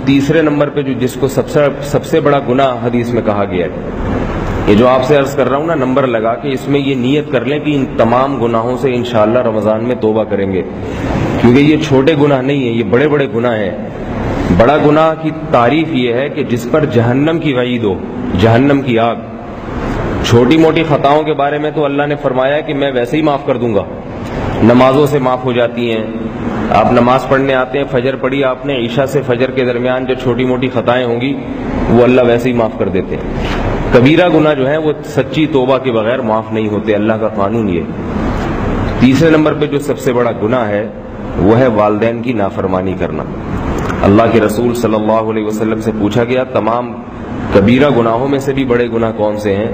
تیسرے نمبر پہ جو جس کو سب سے بڑا گناہ حدیث میں کہا گیا ہے، یہ جو آپ سے عرض کر رہا ہوں نا، نمبر لگا کے اس میں یہ نیت کر لیں کہ ان تمام گناہوں سے انشاءاللہ رمضان میں توبہ کریں گے، کیونکہ یہ چھوٹے گناہ نہیں ہیں، یہ بڑے بڑے گناہ ہیں۔ بڑا گناہ کی تعریف یہ ہے کہ جس پر جہنم کی وعید ہو، جہنم کی آگ۔ چھوٹی موٹی خطاؤں کے بارے میں تو اللہ نے فرمایا کہ میں ویسے ہی معاف کر دوں گا، نمازوں سے معاف ہو جاتی ہیں۔ آپ نماز پڑھنے آتے ہیں، فجر پڑھی آپ نے، عشاء سے فجر کے درمیان جو چھوٹی موٹی خطائیں ہوں گی وہ اللہ ویسے ہی معاف کر دیتے ہیں۔ کبیرہ گناہ جو ہیں وہ سچی توبہ کے بغیر معاف نہیں ہوتے، اللہ کا قانون یہ۔ تیسرے نمبر پہ جو سب سے بڑا گناہ ہے وہ ہے والدین کی نافرمانی کرنا۔ اللہ کے رسول صلی اللہ علیہ وسلم سے پوچھا گیا تمام کبیرہ گناہوں میں سے بھی بڑے گناہ کون سے ہیں،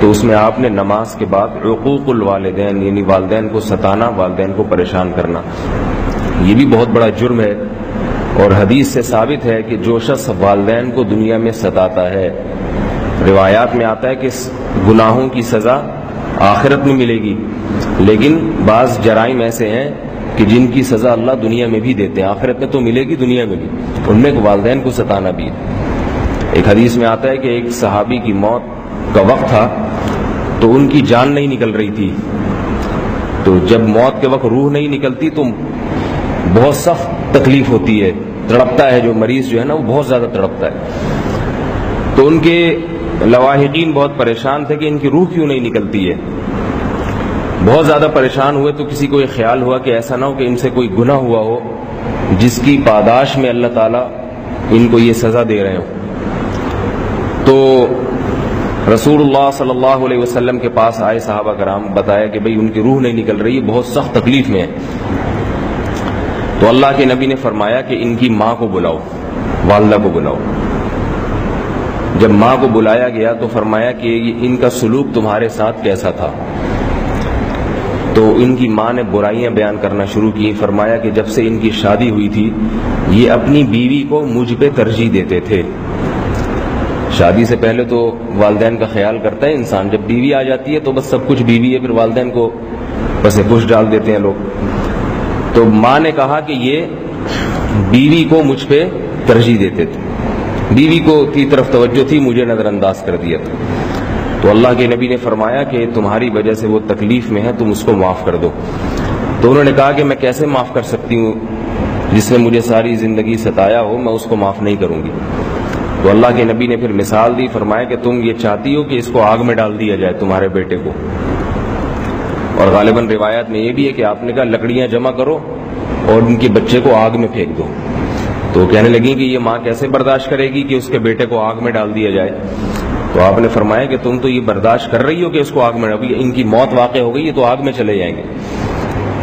تو اس میں آپ نے نماز کے بعد عقوق الوالدین یعنی والدین کو ستانا، والدین کو پریشان کرنا، یہ بھی بہت بڑا جرم ہے۔ اور حدیث سے ثابت ہے کہ جو شخص والدین کو دنیا میں ستاتا ہے، روایات میں آتا ہے کہ گناہوں کی سزا آخرت میں ملے گی، لیکن بعض جرائم ایسے ہیں کہ جن کی سزا اللہ دنیا میں بھی دیتے ہیں، آخرت میں تو ملے گی، دنیا میں بھی، ان میں والدین کو ستانا بھی ہے۔ ایک حدیث میں آتا ہے کہ ایک صحابی کی موت کا وقت تھا تو ان کی جان نہیں نکل رہی تھی، تو جب موت کے وقت روح نہیں نکلتی تو بہت سخت تکلیف ہوتی ہے، تڑپتا ہے، جو مریض جو ہے نا وہ بہت زیادہ تڑپتا ہے۔ تو ان کے لواحقین بہت پریشان تھے کہ ان کی روح کیوں نہیں نکلتی ہے۔ بہت زیادہ پریشان ہوئے تو کسی کو یہ خیال ہوا کہ ایسا نہ ہو کہ ان سے کوئی گناہ ہوا ہو جس کی پاداش میں اللہ تعالیٰ ان کو یہ سزا دے رہے ہوں۔ تو رسول اللہ صلی اللہ علیہ وسلم کے پاس آئے صحابہ کرام، بتایا کہ بھئی ان کی روح نہیں نکل رہی ہے، بہت سخت تکلیف میں ہے۔ تو اللہ کے نبی نے فرمایا کہ ان کی ماں کو بلاؤ، والدہ کو بلاؤ۔ جب ماں کو بلایا گیا تو فرمایا کہ ان کا سلوک تمہارے ساتھ کیسا تھا؟ تو ان کی ماں نے برائیاں بیان کرنا شروع کی۔ فرمایا کہ جب سے ان کی شادی ہوئی تھی یہ اپنی بیوی کو مجھ پہ ترجیح دیتے تھے۔ شادی سے پہلے تو والدین کا خیال کرتا ہے انسان، جب بیوی آ جاتی ہے تو بس سب کچھ بیوی ہے، پھر والدین کو بس پش ڈال دیتے ہیں لوگ۔ تو ماں نے کہا کہ یہ بیوی کو مجھ پہ ترجیح دیتے تھے، بیوی کو کی طرف توجہ تھی، مجھے نظر انداز کر دیا تھا۔ تو اللہ کے نبی نے فرمایا کہ تمہاری وجہ سے وہ تکلیف میں ہے، تم اس کو معاف کر دو۔ تو انہوں نے کہا کہ میں کیسے معاف کر سکتی ہوں، جس نے مجھے ساری زندگی ستایا ہو، میں اس کو معاف نہیں کروں گی۔ تو اللہ کے نبی نے پھر مثال دی، فرمایا کہ تم یہ چاہتی ہو کہ اس کو آگ میں ڈال دیا جائے، تمہارے بیٹے کو، اور غالباً روایات میں یہ بھی ہے کہ آپ نے کہا لکڑیاں جمع کرو اور ان کے بچے کو آگ میں پھینک دو۔ تو کہنے لگی کہ یہ ماں کیسے برداشت کرے گی کہ اس کے بیٹے کو آگ میں ڈال دیا جائے؟ تو آپ نے فرمایا کہ تم تو یہ برداشت کر رہی ہو کہ اس کو آگ میں، ابھی ان کی موت واقع ہو گئی، یہ تو آگ میں چلے جائیں گے۔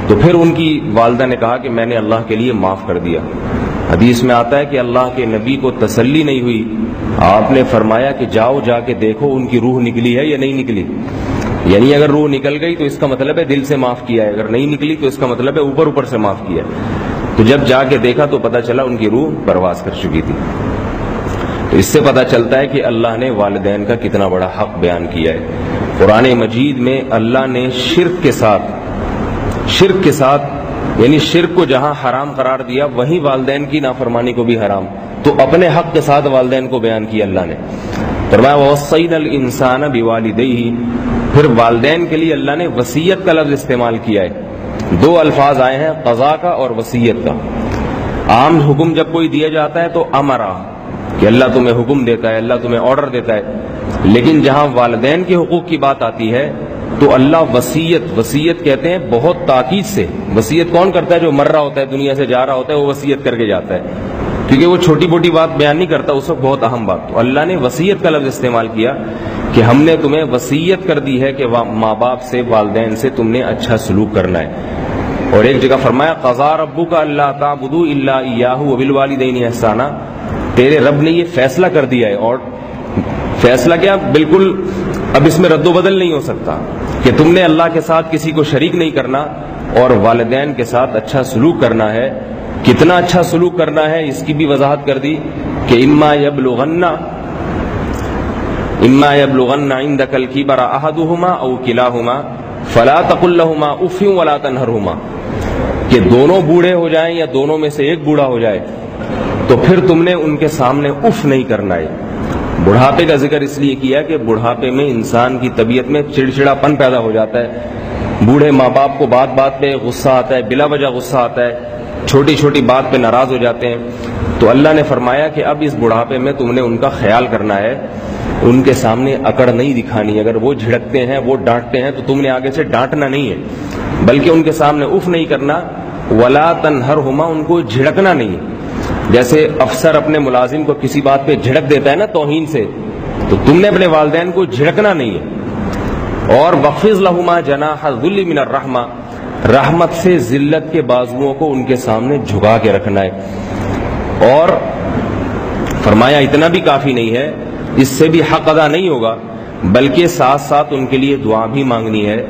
تو پھر ان کی والدہ نے کہا کہ میں نے اللہ کے لیے معاف کر دیا۔ حدیث میں آتا ہے کہ اللہ کے نبی کو تسلی نہیں ہوئی، آپ نے فرمایا کہ جاؤ جا کے دیکھو ان کی روح نکلی ہے یا نہیں نکلی، یعنی اگر روح نکل گئی تو اس کا مطلب ہے دل سے معاف کیا ہے، اگر نہیں نکلی تو اس کا مطلب ہے اوپر سے معاف کیا ہے۔ تو جب جا کے دیکھا تو پتہ چلا ان کی روح پرواز کر چکی تھی۔ تو اس سے پتہ چلتا ہے کہ اللہ نے والدین کا کتنا بڑا حق بیان کیا ہے۔ قرآن مجید میں اللہ نے شرک کے ساتھ یعنی شرک کو جہاں حرام قرار دیا وہیں والدین کی نافرمانی کو بھی حرام، تو اپنے حق کے ساتھ والدین کو بیان کیا اللہ نے۔ فرمایا وَوَصَّيْنَا الْإِنسَانَ بِوَالِدَيْهِ، پھر والدین کے لیے اللہ نے وصیت کا لفظ استعمال کیا ہے۔ دو الفاظ آئے ہیں، قضا کا اور وصیت کا۔ عام حکم جب کوئی دیا جاتا ہے تو امرا، کہ اللہ تمہیں حکم دیتا ہے، اللہ تمہیں آرڈر دیتا ہے، لیکن جہاں والدین کے حقوق کی بات آتی ہے تو اللہ وصیت کہتے ہیں بہت تاکید سے۔ وصیت کون کرتا ہے؟ جو مر رہا ہوتا ہے، دنیا سے جا رہا ہوتا ہے، وہ وصیت کر کے جاتا ہے، کیونکہ وہ چھوٹی موٹی بات بیان نہیں کرتا، اس وقت بہت اہم بات۔ تو اللہ نے وصیت کا لفظ استعمال کیا کہ ہم نے تمہیں وصیت کر دی ہے کہ ماں باپ سے، والدین سے تم نے اچھا سلوک کرنا ہے۔ اور ایک جگہ فرمایا قضا ربک الا تعبدوا الا ایاہ وبالوالدین احسانا، تیرے رب نے یہ فیصلہ کر دیا ہے، اور فیصلہ کیا؟ بالکل اب اس میں رد و بدل نہیں ہو سکتا کہ تم نے اللہ کے ساتھ کسی کو شریک نہیں کرنا اور والدین کے ساتھ اچھا سلوک کرنا ہے۔ کتنا اچھا سلوک کرنا ہے اس کی بھی وضاحت کر دی کہ اما یبلغن عندک الکبر احدہما او کلاہما فلا تقل لہما اف ولا تنہرہما، کہ دونوں بوڑھے ہو جائیں یا دونوں میں سے ایک بوڑھا ہو جائے تو پھر تم نے ان کے سامنے اف نہیں کرنا ہے. بڑھاپے کا ذکر اس لیے کیا کہ بڑھاپے میں انسان کی طبیعت میں چڑچڑاپن پیدا ہو جاتا ہے. بوڑھے ماں باپ کو بات بات پہ غصہ آتا ہے، بلا وجہ غصہ آتا ہے، چھوٹی چھوٹی بات پہ ناراض ہو جاتے ہیں. تو اللہ نے فرمایا کہ اب اس بڑھاپے میں تم نے ان کا خیال کرنا ہے، ان کے سامنے اکڑ نہیں دکھانی. اگر وہ جھڑکتے ہیں، وہ ڈانٹتے ہیں، تو تم نے آگے سے ڈانٹنا نہیں ہے، بلکہ ان کے سامنے اف نہیں کرنا. ولا تنہرہما، ان کو جھڑکنا نہیں. جیسے افسر اپنے ملازم کو کسی بات پہ جھڑک دیتا ہے نا توہین سے، تو تم نے اپنے والدین کو جھڑکنا نہیں ہے. اور وخفض لہما جناح الذل من الرحمہ، رحمت سے ذلت کے بازوؤں کو ان کے سامنے جھکا کے رکھنا ہے. اور فرمایا اتنا بھی کافی نہیں ہے، اس سے بھی حق ادا نہیں ہوگا، بلکہ ساتھ ساتھ ان کے لیے دعا بھی مانگنی ہے.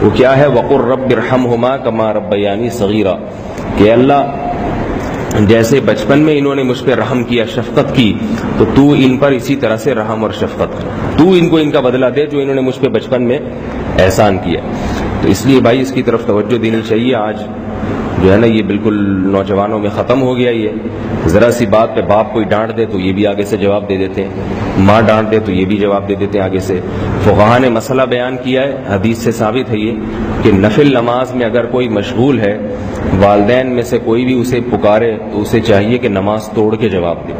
وہ کیا ہے؟ وقر رب ارحمہما کما ربیانی صغیرا، کہ اللہ جیسے بچپن میں انہوں نے مجھ پہ رحم کیا، شفقت کی، تو تو ان پر اسی طرح سے رحم اور شفقت کر، تو ان کو ان کا بدلہ دے جو انہوں نے مجھ پہ بچپن میں احسان کیا. تو اس لیے بھائی اس کی طرف توجہ دینی چاہیے. آج جو ہے نا یہ بالکل نوجوانوں میں ختم ہو گیا. یہ ذرا سی بات پہ باپ کوئی ڈانٹ دے تو یہ بھی آگے سے جواب دے دیتے ہیں، ماں ڈانٹ دے تو یہ بھی جواب دے دیتے ہیں آگے سے. فقہا نے مسئلہ بیان کیا ہے، حدیث سے ثابت ہے یہ کہ نفل نماز میں اگر کوئی مشغول ہے، والدین میں سے کوئی بھی اسے پکارے تو اسے چاہیے کہ نماز توڑ کے جواب دے.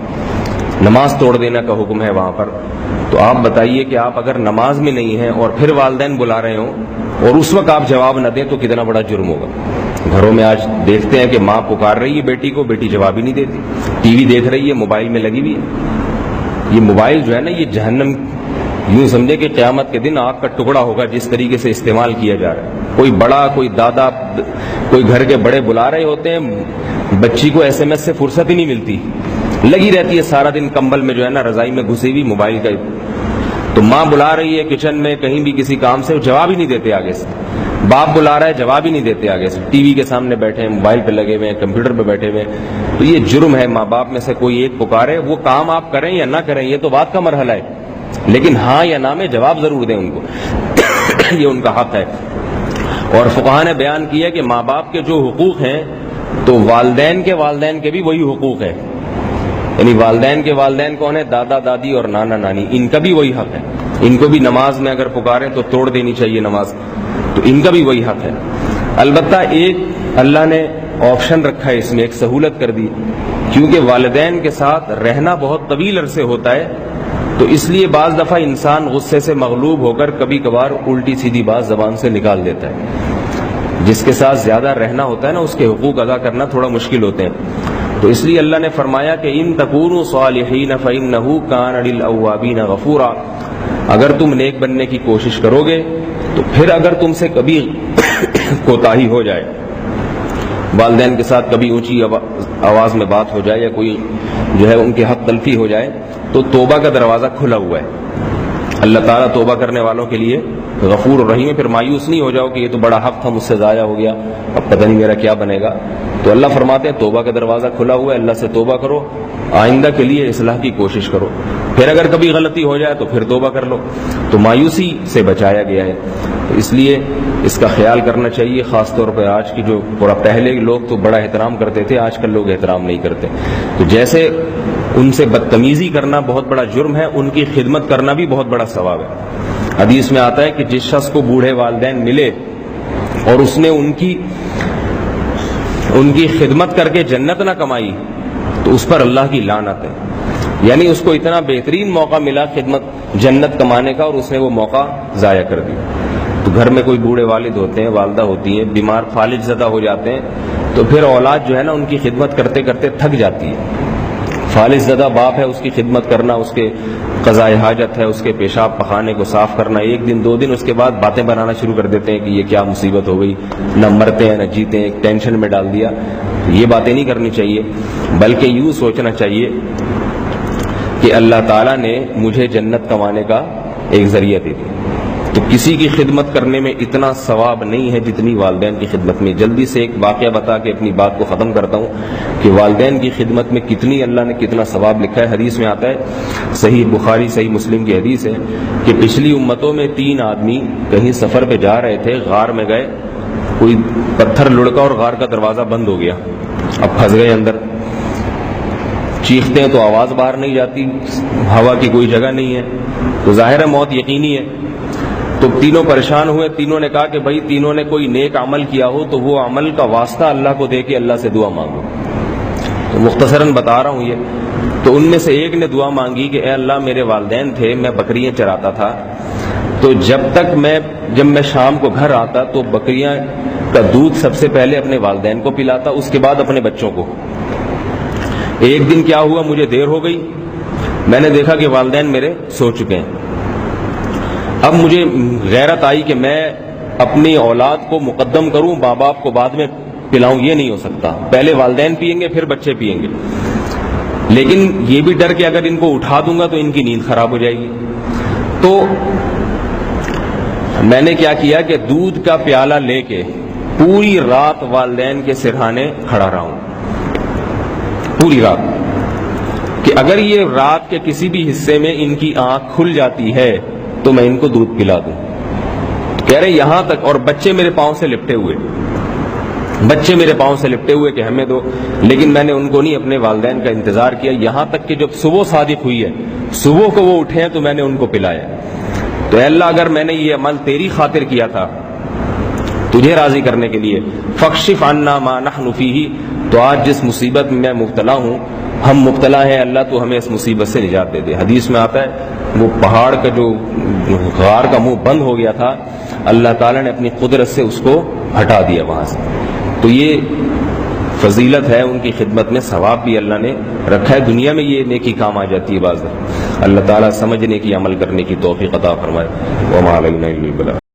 نماز توڑ دینا کا حکم ہے وہاں پر. تو آپ بتائیے کہ آپ اگر نماز میں نہیں ہیں اور پھر والدین بلا رہے ہوں اور اس وقت آپ جواب نہ دیں تو کتنا بڑا جرم ہوگا. گھروں میں آج دیکھتے ہیں کہ ماں پکار رہی ہے بیٹی کو، بیٹی جواب ہی نہیں دیتی، ٹی وی دیکھ رہی ہے، موبائل میں لگی ہوئی ہے. یہ موبائل جو ہے نا یہ جہنم، یوں سمجھے کہ قیامت کے دن آگ کا ٹکڑا ہوگا جس طریقے سے استعمال کیا جا رہا ہے. کوئی بڑا، کوئی دادا، کوئی گھر کے بڑے بلا رہے ہوتے ہیں، بچی کو ایس ایم ایس سے فرصت ہی نہیں ملتی، لگی رہتی ہے سارا دن کمبل میں جو ہے نا رضائی میں گھسی ہوئی موبائل کا. تو ماں بلا رہی ہے کچن میں کہیں بھی کسی کام سے، جواب ہی نہیں دیتے آگے سے. باپ بلا رہا ہے، جواب ہی نہیں دیتے آگے سے، ٹی وی کے سامنے بیٹھے ہیں، موبائل پہ لگے ہوئے ہیں، کمپیوٹر پہ بیٹھے ہوئے ہیں. تو یہ جرم ہے. ماں باپ میں سے کوئی ایک پکارے، وہ کام آپ کریں یا نہ کریں یہ تو بات کا مرحلہ ہے، لیکن ہاں یا نہ میں جواب ضرور دیں ان کو. یہ ان کا حق ہے. اور فقہا نے بیان کیا کہ ماں باپ کے جو حقوق ہیں تو والدین کے بھی وہی حقوق ہے. یعنی والدین کے والدین کون ہیں؟ دادا دادی اور نانا نانی، ان کا بھی وہی حق ہے. ان کو بھی نماز میں اگر پکاریں تو توڑ دینی چاہیے نماز، تو ان کا بھی وہی حق ہے. البتہ ایک اللہ نے آپشن رکھا ہے، اس میں ایک سہولت کر دی، کیونکہ والدین کے ساتھ رہنا بہت طویل عرصے ہوتا ہے، تو اس لیے بعض دفعہ انسان غصے سے مغلوب ہو کر کبھی کبھار الٹی سیدھی بات زبان سے نکال دیتا ہے. جس کے ساتھ زیادہ رہنا ہوتا ہے نا اس کے حقوق ادا کرنا تھوڑا مشکل ہوتے ہیں. تو اس لیے اللہ نے فرمایا کہ ان تکونوا صالحین فإنہ کان للأوابین غفورا، اگر تم نیک بننے کی کوشش کرو گے تو پھر اگر تم سے کبھی کوتاہی ہو جائے، والدین کے ساتھ کبھی اونچی آواز میں بات ہو جائے یا کوئی جو ہے ان کے حق تلفی ہو جائے، تو توبہ کا دروازہ کھلا ہوا ہے. اللہ تعالیٰ توبہ کرنے والوں کے لیے غفور اور رحیم ہے. پھر مایوس نہیں ہو جاؤ کہ یہ تو بڑا حق تھا مجھ سے ضائع ہو گیا، اب پتہ نہیں میرا کیا بنے گا. تو اللہ فرماتے ہیں توبہ کا دروازہ کھلا ہوا ہے، اللہ سے توبہ کرو، آئندہ کے لیے اصلاح کی کوشش کرو. پھر اگر کبھی غلطی ہو جائے تو پھر توبہ کر لو. تو مایوسی سے بچایا گیا ہے. تو اس لیے اس کا خیال کرنا چاہیے. خاص طور پر آج کی جو پہلے لوگ تو بڑا احترام کرتے تھے، آج کل لوگ احترام نہیں کرتے. تو جیسے ان سے بدتمیزی کرنا بہت بڑا جرم ہے، ان کی خدمت کرنا بھی بہت بڑا ثواب ہے. حدیث میں آتا ہے کہ جس شخص کو بوڑھے والدین ملے اور اس نے ان کی خدمت کر کے جنت نہ کمائی تو اس پر اللہ کی لعنت ہے. یعنی اس کو اتنا بہترین موقع ملا خدمت جنت کمانے کا اور اس نے وہ موقع ضائع کر دیا. تو گھر میں کوئی بوڑھے والد ہوتے ہیں، والدہ ہوتی ہیں، بیمار فالج زدہ ہو جاتے ہیں، تو پھر اولاد جو ہے نا ان کی خدمت کرتے کرتے تھک جاتی ہے. فالج زدہ باپ ہے، اس کی خدمت کرنا، اس کے قضاء حاجت ہے، اس کے پیشاب پخانے کو صاف کرنا، ایک دن دو دن اس کے بعد باتیں بنانا شروع کر دیتے ہیں کہ یہ کیا مصیبت ہو گئی، نہ مرتے ہیں نہ جیتے ہیں، ایک ٹینشن میں ڈال دیا. یہ باتیں نہیں کرنی چاہیے، بلکہ یوں سوچنا چاہیے کہ اللہ تعالیٰ نے مجھے جنت کمانے کا ایک ذریعہ دے دیا. تو کسی کی خدمت کرنے میں اتنا ثواب نہیں ہے جتنی والدین کی خدمت میں. جلدی سے ایک واقعہ بتا کے اپنی بات کو ختم کرتا ہوں کہ والدین کی خدمت میں کتنی اللہ نے کتنا ثواب لکھا ہے. حدیث میں آتا ہے، صحیح بخاری صحیح مسلم کی حدیث ہے کہ پچھلی امتوں میں 3 آدمی کہیں سفر پہ جا رہے تھے، غار میں گئے، کوئی پتھر لڑکا اور غار کا دروازہ بند ہو گیا، اب پھنس گئے اندر. چیختے ہیں تو آواز باہر نہیں جاتی، ہوا کی کوئی جگہ نہیں ہے، تو ظاہر ہے موت یقینی ہے۔ تو تینوں پریشان ہوئے، تینوں نے کہا کہ بھائی تینوں نے کوئی نیک عمل کیا ہو تو وہ عمل کا واسطہ اللہ کو دے کے اللہ سے دعا مانگو۔ تو مختصراً بتا رہا ہوں یہ۔ تو ان میں سے ایک نے دعا مانگی کہ اے اللہ میرے والدین تھے، میں بکریاں چراتا تھا، تو جب میں شام کو گھر آتا تو بکریاں کا دودھ سب سے پہلے اپنے والدین کو پلاتا، اس کے بعد اپنے بچوں کو۔ ایک دن کیا ہوا، مجھے دیر ہو گئی، میں نے دیکھا کہ والدین میرے سو چکے ہیں۔ اب مجھے غیرت آئی کہ میں اپنی اولاد کو مقدم کروں، ماں باپ کو بعد میں پلاؤں، یہ نہیں ہو سکتا، پہلے والدین پیئیں گے پھر بچے پیئیں گے۔ لیکن یہ بھی ڈر کہ اگر ان کو اٹھا دوں گا تو ان کی نیند خراب ہو جائے گی۔ تو میں نے کیا کیا کہ دودھ کا پیالہ لے کے پوری رات والدین کے سرہانے کھڑا رہا ہوں، پوری رات، کہ اگر یہ رات کے کسی بھی حصے میں ان کی آنکھ کھل جاتی ہے تو میں ان کو دودھ پلا دوں۔ کہہ رہے یہاں تک، اور بچے میرے پاؤں سے لپٹے ہوئے کہ ہمیں دو، لیکن میں نے ان کو نہیں، اپنے والدین کا انتظار کیا، یہاں تک کہ جب صبح صادق ہوئی ہے، صبح کو وہ اٹھے ہیں تو میں نے ان کو پلایا۔ تو اے اللہ اگر میں نے یہ عمل تیری خاطر کیا تھا، تجھے راضی کرنے کے لیے، فاکشف عنا ما نحن فیہ، تو آج جس مصیبت میں میں مبتلا ہوں، ہم مبتلا ہیں، اللہ تو ہمیں اس مصیبت سے نجات دے دے۔ حدیث میں آتا ہے وہ پہاڑ کا جو غار کا منہ بند ہو گیا تھا، اللہ تعالیٰ نے اپنی قدرت سے اس کو ہٹا دیا وہاں سے۔ تو یہ فضیلت ہے ان کی خدمت میں، ثواب بھی اللہ نے رکھا ہے، دنیا میں یہ نیکی کام آ جاتی ہے بعض۔ اللہ تعالیٰ سمجھنے کی، عمل کرنے کی توفیق عطا فرمائے۔ وما علینا الا البلاغ۔